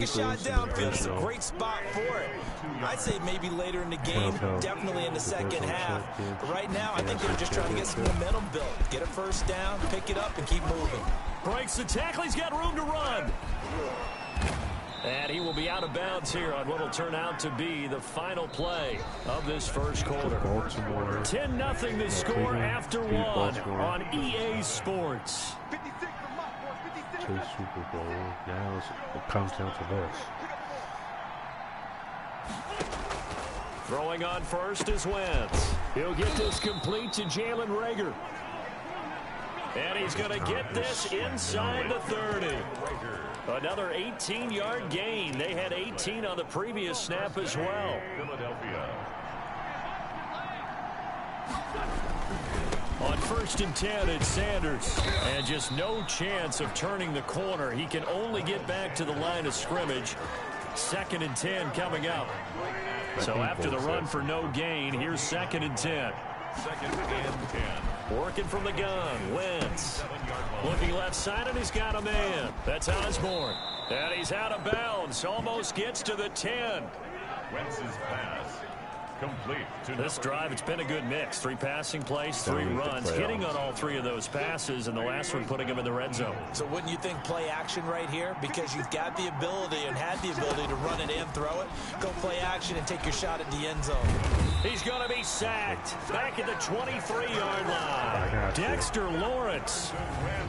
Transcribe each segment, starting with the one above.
a shot downfield. It's a great spot for it. I'd say maybe later in the game, definitely in the second half. But right now, I think they're just trying to get some momentum built. Get a first down, pick it up, and keep moving. Breaks the tackle. He's got room to run. And he will be out of bounds here on what will turn out to be the final play of this first quarter. 10-0 the score after one on EA Sports. Super Bowl. Now it comes down to this. Throwing on first is Wentz. He'll get this complete to Jalen Reagor. And he's going to get this inside the 30. Another 18-yard gain. They had 18 on the previous snap as well. On 1st and 10, it's Sanders. And just no chance of turning the corner. He can only get back to the line of scrimmage. 2nd and 10 coming up. So after the run for no gain, here's 2nd and 10. 2nd and 10. Working from the gun, Wentz. Looking left side, and he's got a man. That's Osborne. And he's out of bounds. Almost gets to the 10. Wentz's pass. Complete. This drive, it's been a good mix. 3 passing plays, 3 runs, hitting on all 3 of those passes, and the last one putting him in the red zone. So wouldn't you think play action right here? Because you've got the ability and had the ability to run it and throw it. Go play action and take your shot at the end zone. He's going to be sacked back at the 23-yard line. Dexter Lawrence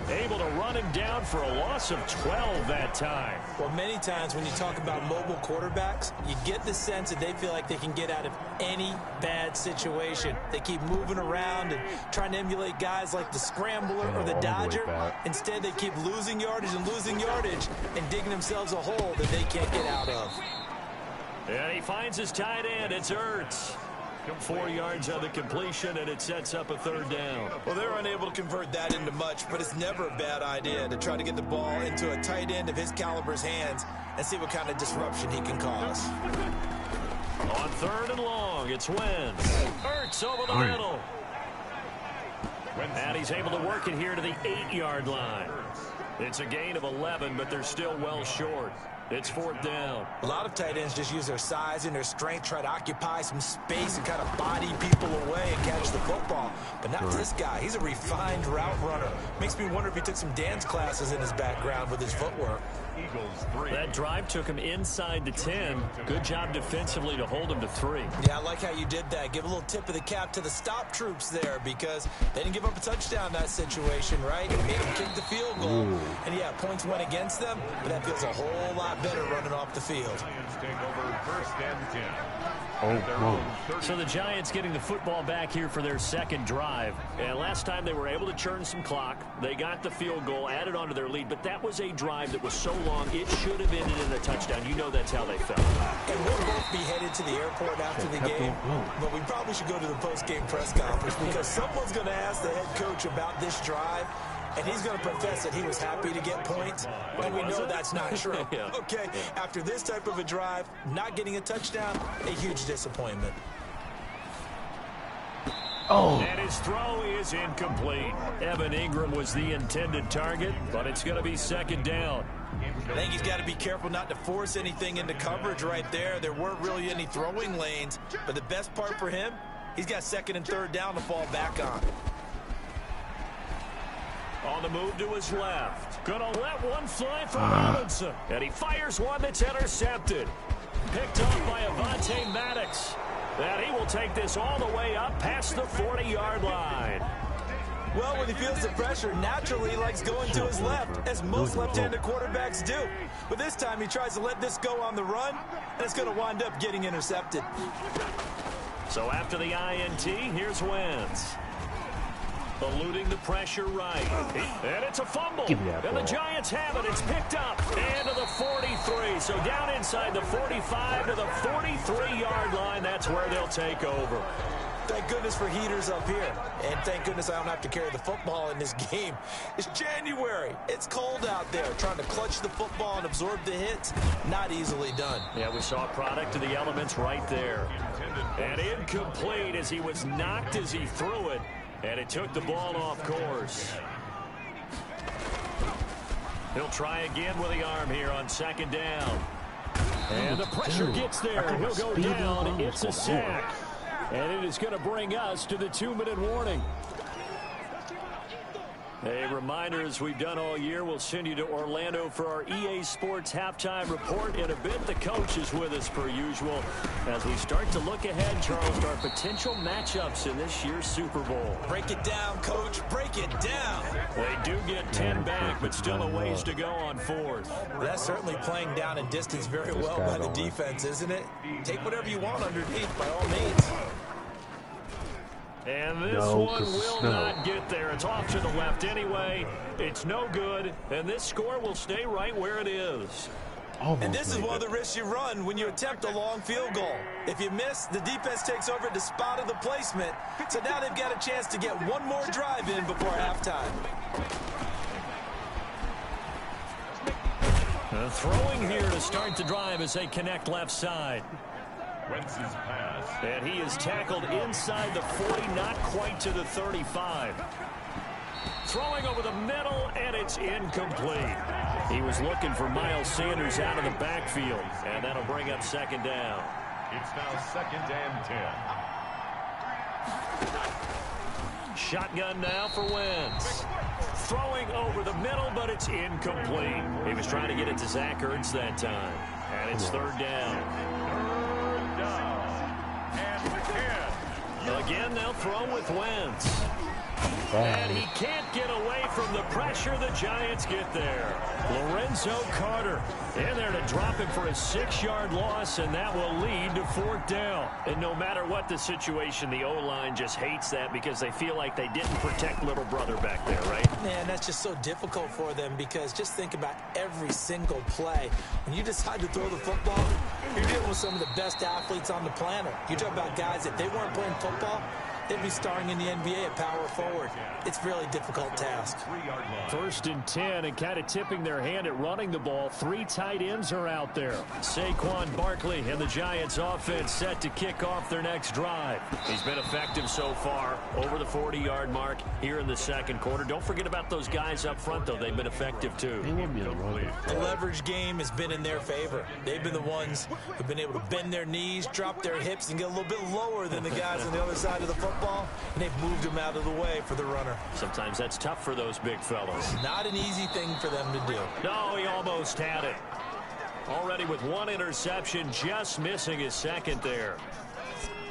able to run him down for a loss of 12 that time. Well, many times when you talk about mobile quarterbacks, you get the sense that they feel like they can get out of any bad situation. They keep moving around and trying to emulate guys like the scrambler or the dodger. Instead, they keep losing yardage and digging themselves a hole that they can't get out of. And he finds his tight end. It's Ertz. 4 yards on the completion, and it sets up a 3rd down. Well, they're unable to convert that into much, but it's never a bad idea to try to get the ball into a tight end of his caliber's hands and see what kind of disruption he can cause. On 3rd and long, it's Wentz. Ertz over the middle. And he's able to work it here to the 8-yard line. It's a gain of 11, but they're still well short. It's 4th down. A lot of tight ends just use their size and their strength, try to occupy some space and kind of body people away and catch the football. But not this guy. He's a refined route runner. Makes me wonder if he took some dance classes in his background with his footwork. That drive took him inside the 10. Good job defensively to hold him to 3. Yeah, I like how you did that. Give a little tip of the cap to the stop troops there because they didn't give up a touchdown in that situation, right? They made them kick the field goal. And, yeah, points went against them, but that feels a whole lot better running off the field. So the Giants getting the football back here for their 2nd drive. And last time they were able to churn some clock. They got the field goal, added on to their lead. But that was a drive that was so long, it should have ended in a touchdown. You know that's how they felt. And we'll both be headed to the airport after the game. But we probably should go to the post-game press conference because someone's going to ask the head coach about this drive. And he's going to profess that he was happy to get points, and we know that's not true. Okay, after this type of a drive, not getting a touchdown, a huge disappointment. And his throw is incomplete. Evan Ingram was the intended target, but it's going to be 2nd down. I think he's got to be careful not to force anything into coverage right there. There weren't really any throwing lanes, but the best part for him, he's got 2nd and 3rd down to fall back on. On the move to his left. Gonna let one fly from Robinson. And he fires one that's intercepted. Picked up by Avonte Maddox. And he will take this all the way up past the 40-yard line. Well, when he feels the pressure, naturally he likes going to his left, as most left-handed quarterbacks do. But this time he tries to let this go on the run, and it's going to wind up getting intercepted. So after the INT, here's Wentz. Eluding the pressure right. And it's a fumble. And the Giants have it. It's picked up. And to the 43. So down inside the 45 to the 43-yard line. That's where they'll take over. Thank goodness for heaters up here. And thank goodness I don't have to carry the football in this game. It's January. It's cold out there. Trying to clutch the football and absorb the hits, not easily done. Yeah, we saw a product of the elements right there. And incomplete as he was knocked as he threw it. And it took the ball off course. He'll try again with the arm here on 2nd down. And the pressure gets there. He'll go down. It's a sack. And it is going to bring us to the 2-minute warning. A reminder, as we've done all year, we'll send you to Orlando for our EA Sports halftime report in a bit. The coach is with us per usual as we start to look ahead, Charles, to our potential matchups in this year's Super Bowl. Break it down, Coach. Break it down. They do get 10 back, but still a ways to go on 4th. That's certainly playing down and distance very well by the defense, isn't it? Take whatever you want underneath, by all means. And this one will not get there. It's off to the left anyway. It's no good, and this score will stay right where it is. And this is one of the risks you run when you attempt a long field goal. If you miss, the defense takes over at the spot of the placement. So now they've got a chance to get one more drive in before halftime. Throwing here to start the drive as they connect left side. And he is tackled inside the 40, not quite to the 35. Throwing over the middle, and it's incomplete. He was looking for Miles Sanders out of the backfield, and that'll bring up 2nd down. It's now 2nd and 10. Shotgun now for Wentz. Throwing over the middle, but it's incomplete. He was trying to get it to Zach Ertz that time. And it's 3rd down. Again, they'll throw with Wentz. And he can't get away from the pressure. The Giants get there. Lorenzo Carter in there to drop him for a 6-yard loss, and that will lead to 4th down. And no matter what the situation, the O-line just hates that because they feel like they didn't protect little brother back there, right? Man, that's just so difficult for them because just think about every single play. When you decide to throw the football, you're dealing with some of the best athletes on the planet. You talk about guys, if they weren't playing football, they'd be starring in the NBA at power forward. It's a really difficult task. 1st and 10, and kind of tipping their hand at running the ball. 3 tight ends are out there. Saquon Barkley and the Giants offense set to kick off their next drive. He's been effective so far, over the 40-yard mark here in the 2nd quarter. Don't forget about those guys up front, though. They've been effective, too. The leverage game has been in their favor. They've been the ones who've been able to bend their knees, drop their hips, and get a little bit lower than the guys on the other side of the football, and they've moved him out of the way for the runner. Sometimes that's tough for those big fellas. Not an easy thing for them to do. No, he almost had it. Already with 1 interception, just missing his 2nd there.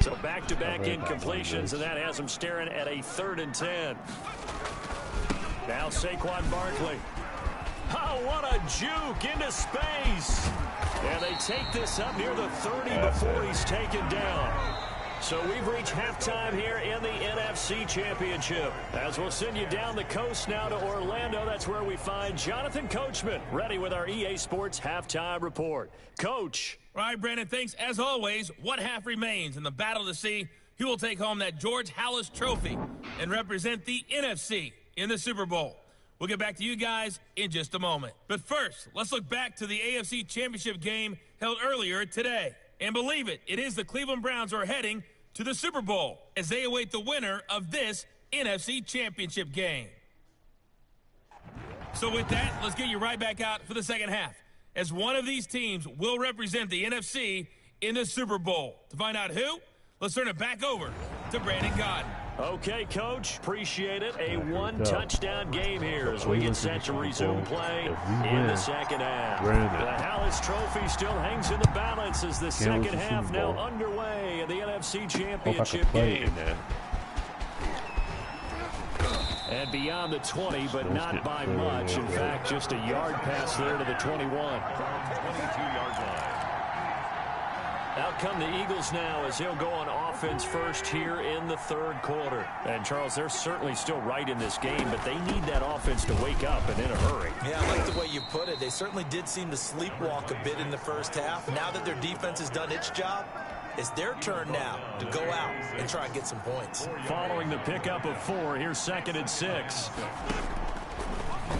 So back-to-back incompletions, and that has him staring at a 3rd and 10. Now Saquon Barkley. Oh, what a juke into space. And they take this up near the 30 before he's taken down. So we've reached halftime here in the NFC Championship. As we'll send you down the coast now to Orlando, that's where we find Jonathan Coachman ready with our EA Sports halftime report. Coach. All right, Brandon, thanks. As always, one half remains in the battle to see who will take home that George Halas Trophy and represent the NFC in the Super Bowl. We'll get back to you guys in just a moment. But first, let's look back to the AFC Championship game held earlier today. And believe it, it is the Cleveland Browns who are heading to the Super Bowl as they await the winner of this NFC Championship game. So with that, let's get you right back out for the 2nd half, as one of these teams will represent the NFC in the Super Bowl. To find out who, let's turn it back over to Brandon Gaudin. Okay, Coach, appreciate it. A 1-touchdown game here as we get set to resume play in the 2nd half. The Halas Trophy still hangs in the balance as the 2nd half now underway in the NFC Championship game. And beyond the 20, but not by much. In fact, just a yard pass there to the 21. 22-yard line. Out come the Eagles now as he'll go on offense first here in the 3rd quarter. And, Charles, they're certainly still right in this game, but they need that offense to wake up and in a hurry. Yeah, I like the way you put it. They certainly did seem to sleepwalk a bit in the 1st half. Now that their defense has done its job, it's their turn now to go out and try and get some points. Following the pickup of 4, here's 2nd and 6.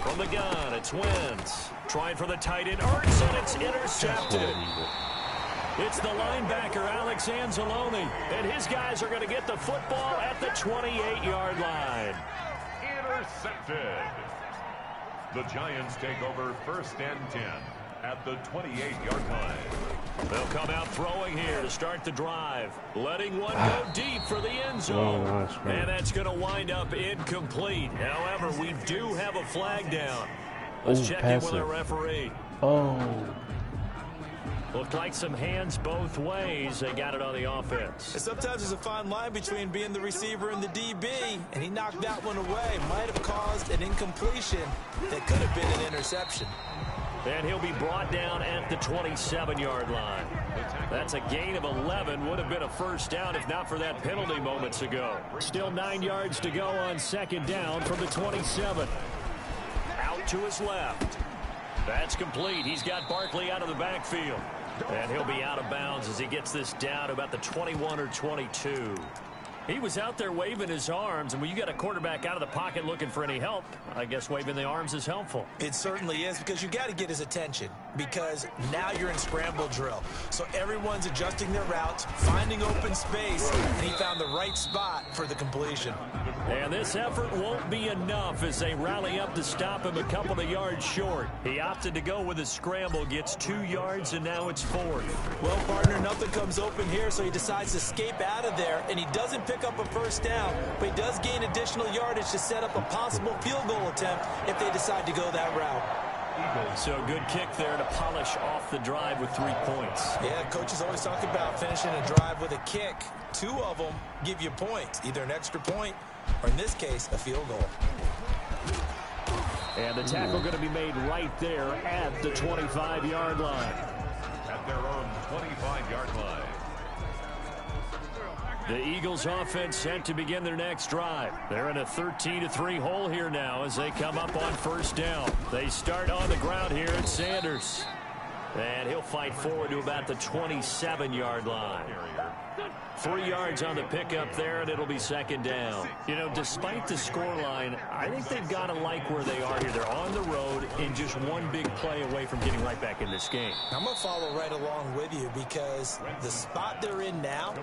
From the gun, it's Wentz. Trying for the tight end, Ertz, and it's intercepted. It's the linebacker, Alex Anzalone, and his guys are going to get the football at the 28-yard line. Intercepted. The Giants take over 1st and 10 at the 28-yard line. They'll come out throwing here to start the drive. Letting one go deep for the end zone. Oh, nice, and that's going to wind up incomplete. However, we do have a flag down. Let's check in with our referee. Oh. Looked like some hands both ways. They got it on the offense. And sometimes there's a fine line between being the receiver and the DB, and he knocked that one away. Might have caused an incompletion that could have been an interception. And he'll be brought down at the 27-yard line. That's a gain of 11. Would have been a first down if not for that penalty moments ago. Still 9 yards to go on second down from the 27. Out to his left. That's complete. He's got Barkley out of the backfield. And he'll be out of bounds as he gets this down to about the 21 or 22. He was out there waving his arms, and when you got a quarterback out of the pocket looking for any help, I guess waving the arms is helpful. It certainly is, because you got to get his attention, because now you're in scramble drill. So everyone's adjusting their routes, finding open space, and he found the right spot for the completion. And this effort won't be enough as they rally up to stop him a couple of yards short. He opted to go with a scramble, gets 2 yards, and now it's 4th. Well, partner, nothing comes open here, so he decides to escape out of there, and he doesn't pick up a first down, but he does gain additional yardage to set up a possible field goal attempt if they decide to go that route. So good kick there to polish off the drive with 3 points. Yeah, coaches always talk about finishing a drive with a kick. 2 of them give you points, either an extra point or, in this case, a field goal. And the tackle going to be made right there at the 25-yard line. At their own 25-yard line. The Eagles offense set to begin their next drive. They're in a 13-3 hole here now as they come up on first down. They start on the ground here at Sanders. And he'll fight forward to about the 27-yard line. 3 yards on the pickup there, and it'll be second down. You know, despite the scoreline, I think they've got to like where they are here. They're on the road and just one big play away from getting right back in this game. I'm going to follow right along with you, because the spot they're in now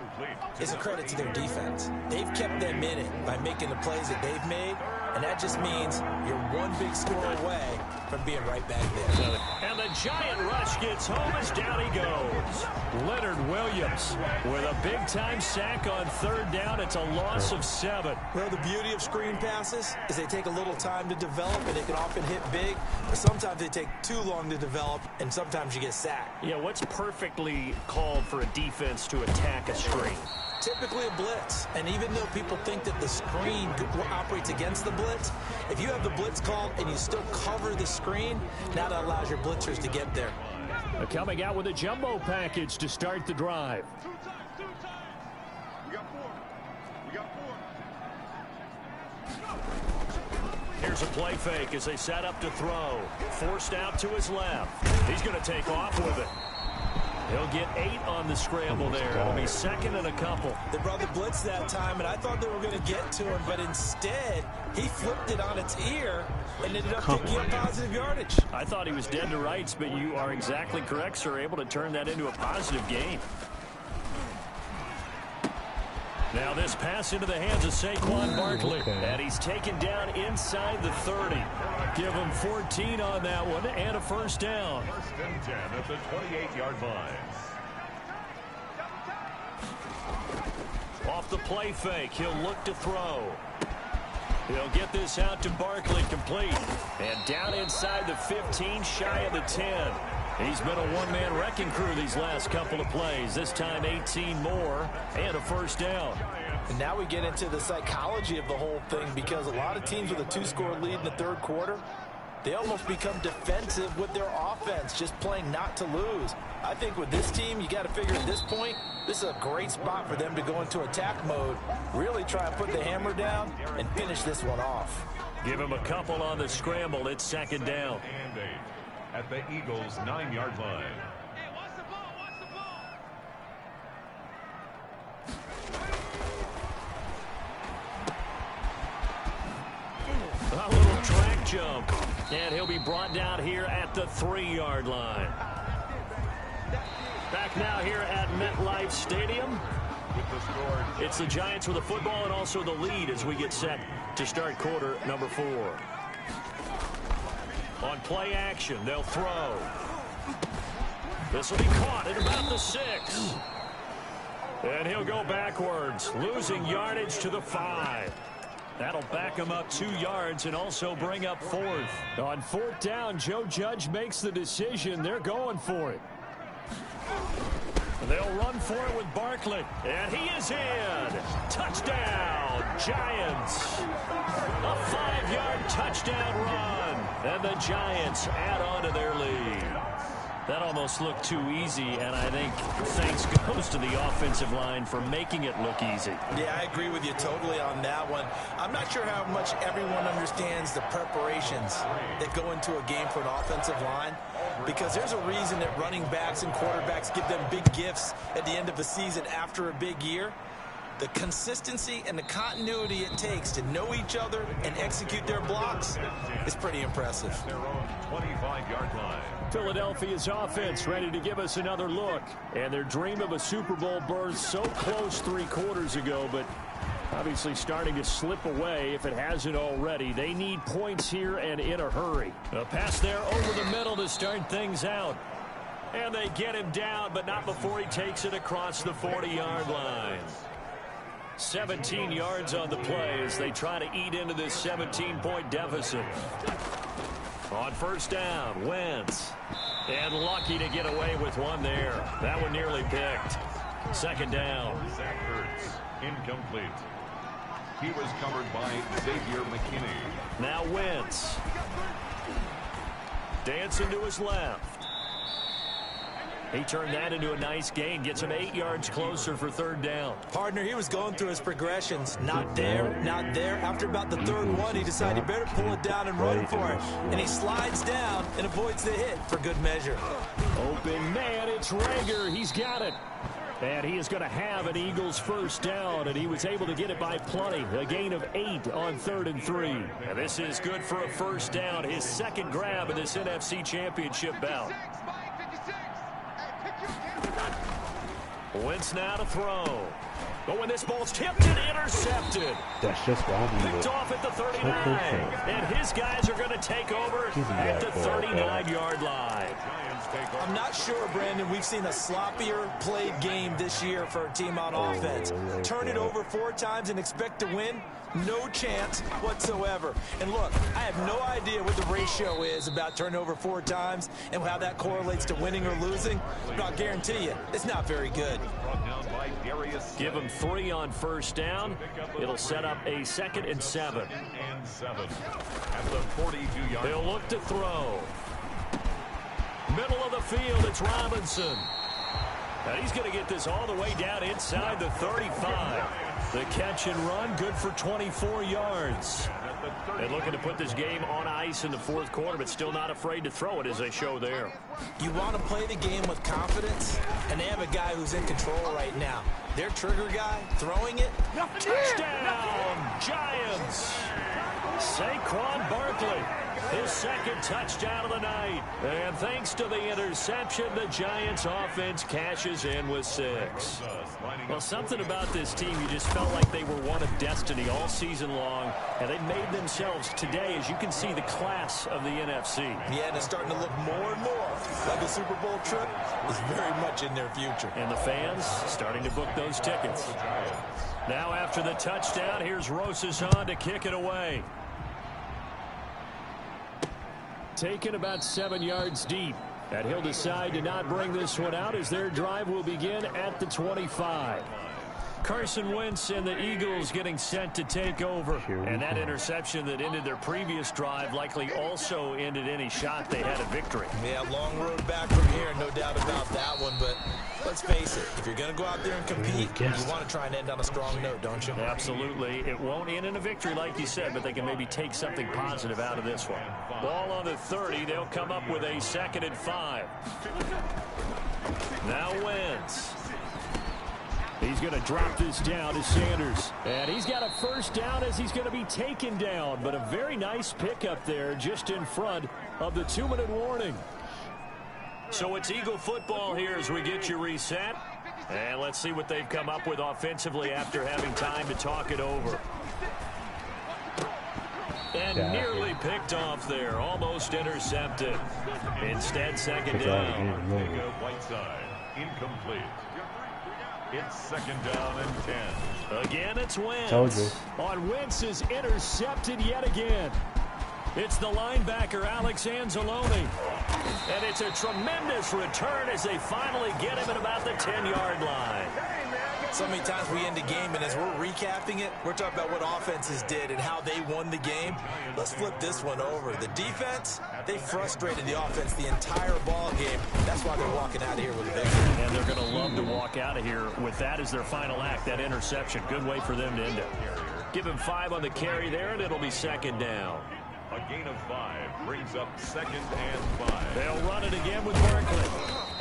is a credit to their defense. They've kept them in it by making the plays that they've made, and that just means you're one big score away from being right back there. And the giant rush gets home as down he goes. Leonard Williams with a big-time sack on third down. It's a loss of 7. Well, the beauty of screen passes is they take a little time to develop, and they can often hit big, but sometimes they take too long to develop, and sometimes you get sacked. Yeah, what's perfectly called for a defense to attack a screen? Typically a blitz, and even though people think that the screen operates against the blitz, if you have the blitz called and you still cover the screen, now that allows your blitzers to get there. Coming out with a jumbo package to start the drive. Here's a play fake as they set up to throw. Forced out to his left. He's going to take off with it. He'll get 8 on the scramble there. It'll be second and a couple. They brought the blitz that time, and I thought they were going to get to him, but instead, he flipped it on its ear and ended up picking up positive yardage. I thought he was dead to rights, but you are exactly correct, sir. Able to turn that into a positive gain. Now this pass into the hands of Saquon Barkley. And he's taken down inside the 30. Give him 14 on that one and a first down. First and 10 at the 28-yard line. Off the play fake, he'll look to throw. He'll get this out to Barkley, complete. And down inside the 15, shy of the 10. He's been a one-man wrecking crew these last couple of plays. This time 18 more and a first down. And now we get into the psychology of the whole thing, because a lot of teams with a 2-score lead in the third quarter, they almost become defensive with their offense, just playing not to lose. I think with this team, you got to figure at this point, this is a great spot for them to go into attack mode, really try and put the hammer down and finish this one off. Give him a couple on the scramble. It's second down. And 8 at the Eagles' 9-yard line. A little track jump. And he'll be brought down here at the 3-yard line. Back now here at MetLife Stadium. With the score, It's the Giants with the football and also the lead as we get set to start quarter number 4. On play action, they'll throw. This will be caught at about the 6. And he'll go backwards, losing yardage to the 5. That'll back him up 2 yards and also bring up 4th. On 4th down, Joe Judge makes the decision. They're going for it. They'll run for it with Barkley. And he is in. Touchdown, Giants. A 5-yard touchdown run. And the Giants add on to their lead. That almost looked too easy, and I think thanks goes to the offensive line for making it look easy. Yeah, I agree with you totally on that one. I'm not sure how much everyone understands the preparations that go into a game for an offensive line, because there's a reason that running backs and quarterbacks give them big gifts at the end of the season after a big year. The consistency and the continuity it takes to know each other and execute their blocks is pretty impressive. Their own 25-yard line. Philadelphia's offense ready to give us another look. And their dream of a Super Bowl berth so close 3 quarters ago, but obviously starting to slip away if it hasn't already. They need points here and in a hurry. A pass there over the middle to start things out. And they get him down, but not before he takes it across the 40-yard line. 17 yards on the play as they try to eat into this 17-point deficit. On 1st down, Wentz. And lucky to get away with one there. That one nearly picked. 2nd down. Zach Ertz, incomplete. He was covered by Xavier McKinney. Now Wentz. Dancing to his left. He turned that into a nice gain. Gets him 8 yards closer for 3rd down. Partner, he was going through his progressions. Not there, not there. After about the 3rd one, he decided he better pull it down and run for it. And he slides down and avoids the hit for good measure. Open man, it's Rager. He's got it. And he is going to have an Eagles 1st down, and he was able to get it by plenty. A gain of 8 on 3rd and 3. And this is good for a 1st down. His 2nd grab in this NFC Championship bout. Wentz now to throw. But when this ball's tipped and intercepted. That's just what I needed. Picked off at the 39. And his guys are going to take over at the 39-yard line. I'm not sure, Brandon, we've seen a sloppier played game this year for a team on offense. Turn it over 4 times and expect to win? No chance whatsoever. And look, I have no idea what the ratio is about turnover 4 times and how that correlates to winning or losing, but I'll guarantee you, it's not very good. Give them 3 on 1st down. It'll set up a 2nd and 7. They'll look to throw. Middle of the field, it's Robinson. And he's going to get this all the way down inside the 35. The catch and run, good for 24 yards. And looking to put this game on ice in the 4th quarter, but still not afraid to throw it as they show there. You want to play the game with confidence, and they have a guy who's in control right now. Their trigger guy throwing it. Touchdown, Giants! Saquon Barkley. His 2nd touchdown of the night. And thanks to the interception, the Giants offense cashes in with 6. Well, something about this team, you just felt like they were one of destiny all season long. And they made themselves today, as you can see, the class of the NFC. Yeah, and it's starting to look more and more like a Super Bowl trip is very much in their future. And the fans starting to book those tickets. Now after the touchdown, here's Rosason to kick it away. Taken about 7 yards deep. And he'll decide to not bring this one out as their drive will begin at the 25. Carson Wentz and the Eagles getting set to take over. And that interception that ended their previous drive likely also ended any shot they had at victory. Yeah, long road back from here, no doubt about that one. But let's face it, if you're going to go out there and compete, you want to try and end on a strong note, don't you? Absolutely. It won't end in a victory like you said, but they can maybe take something positive out of this one. Ball on the 30. They'll come up with a 2nd and 5. Now Wentz. He's going to drop this down to Sanders. And he's got a 1st down as he's going to be taken down. But a very nice pickup there just in front of the 2-minute warning. So it's Eagle football here as we get you reset. And let's see what they've come up with offensively after having time to talk it over. And nearly picked off there. Almost intercepted. Instead, second down. Whiteside, incomplete. It's second down and 10. Again, it's Wentz. Told you. On Wentz is intercepted yet again. It's the linebacker, Alex Anzalone. And it's a tremendous return as they finally get him at about the 10-yard line. So many times we end a game, and as we're recapping it, we're talking about what offenses did and how they won the game. Let's flip this one over. The defense, they frustrated the offense the entire ball game. That's why they're walking out of here with a victory. And they're going to love to walk out of here with that as their final act, that interception. Good way for them to end it. Give him 5 on the carry there, and it'll be second down. A gain of 5 brings up second and 5. They'll run it again with Barkley.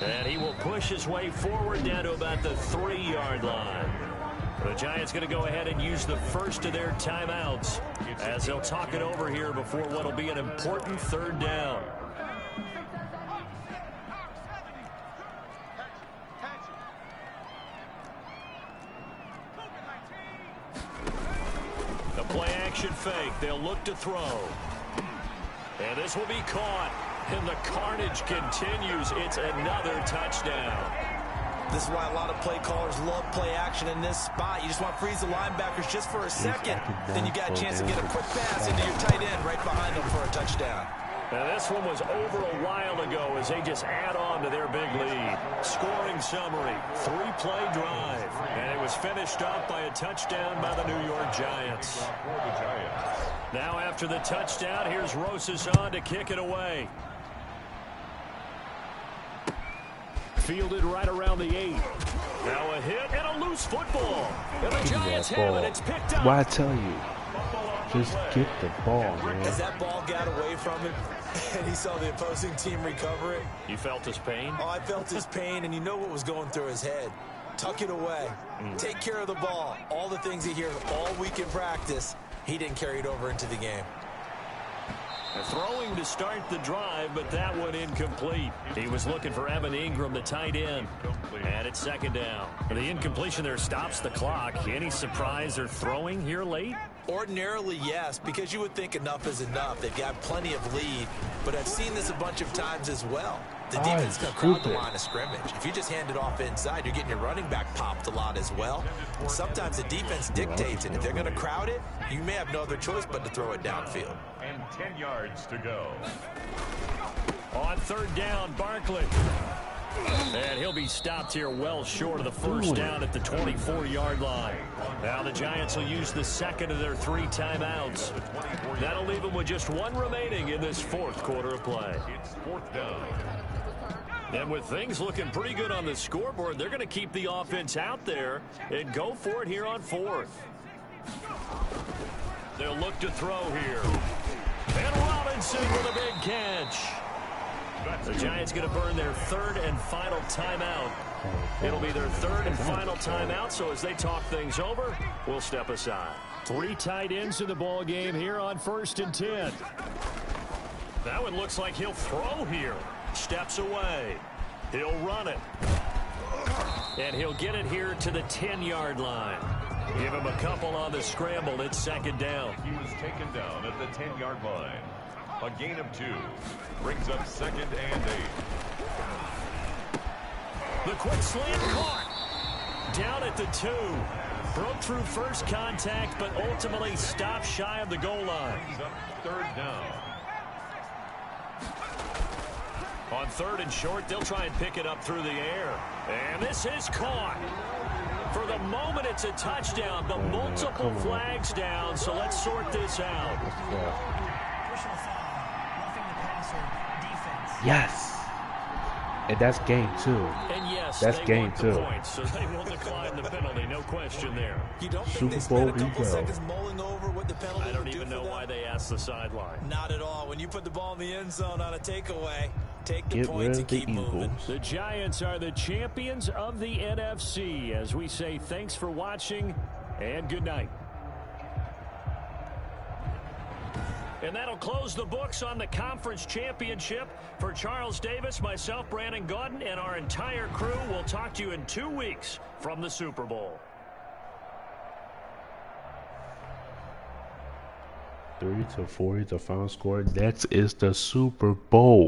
And he will push his way forward down to about the 3-yard line. The Giants going to go ahead and use the first of their timeouts as they'll talk it over here before what will be an important third down. The play action fake. They'll look to throw. And this will be caught. And the carnage continues. It's another touchdown. This is why a lot of play callers love play action in this spot. You just want to freeze the linebackers just for a second. Then you got a chance to get a quick pass into your tight end right behind them for a touchdown. Now this one was over a while ago as they just add on to their big lead. Scoring summary, 3-play drive. And it was finished off by a touchdown by the New York Giants. Now after the touchdown, here's Rosas on to kick it away. Fielded right around the 8. Now a hit and a loose football. And the Giants have it. It's picked up. Why I tell you? Just get the ball, man. As that ball got away from him and he saw the opposing team recover it. You felt his pain? Oh, I felt his pain, and you know what was going through his head. Tuck it away. Take care of the ball. All the things he hears all week in practice, he didn't carry it over into the game. Throwing to start the drive, but that one incomplete. He was looking for Evan Ingram, the tight end. And it's second down. The incompletion there stops the clock. Any surprise they're throwing here late? Ordinarily, yes, because you would think enough is enough. They've got plenty of lead, but I've seen this a bunch of times as well. The defense is going to crowd the line of scrimmage. If you just hand it off inside, you're getting your running back popped a lot as well. Sometimes the defense dictates it. If they're going to crowd it, you may have no other choice but to throw it downfield. And 10 yards to go. On third down, Barkley. And he'll be stopped here well short of the first down at the 24-yard line. Now the Giants will use the second of their 3 timeouts. That'll leave them with just 1 remaining in this fourth quarter of play. It's fourth down. And with things looking pretty good on the scoreboard, they're going to keep the offense out there and go for it here on fourth. They'll look to throw here. And Robinson with a big catch. The Giants going to burn their third and final timeout. It'll be their third and final timeout, so as they talk things over, we'll step aside. 3 tight ends in the ball game here on 1st and 10. That one looks like he'll throw here. Steps away. He'll run it. And he'll get it here to the 10-yard line. Give him a couple on the scramble. It's second down. He was taken down at the 10-yard line. A gain of 2 brings up second and 8. The quick slant caught. Down at the 2. Broke through first contact, but ultimately stopped shy of the goal line. Brings up third down. On third and short, they'll try and pick it up through the air. And this is caught. For the moment, it's a touchdown. The multiple flags down, so let's sort this out. Yes. And that's game 2. And yes, that's game 2. Points, so they will decline the penalty, no question there. You don't think Super they spent a Bowl couple seconds mulling over what the penalty I don't would even do know for why them? they asked the sideline. Not at all. When you put the ball in the end zone on a takeaway, take the Get points rid and of keep the moving. Eagles. The Giants are the champions of the NFC. As we say, thanks for watching and good night. And that'll close the books on the conference championship. For Charles Davis, myself, Brandon Gaudin, and our entire crew, we'll talk to you in 2 weeks from the Super Bowl. 30-40 the final score. Next is the Super Bowl.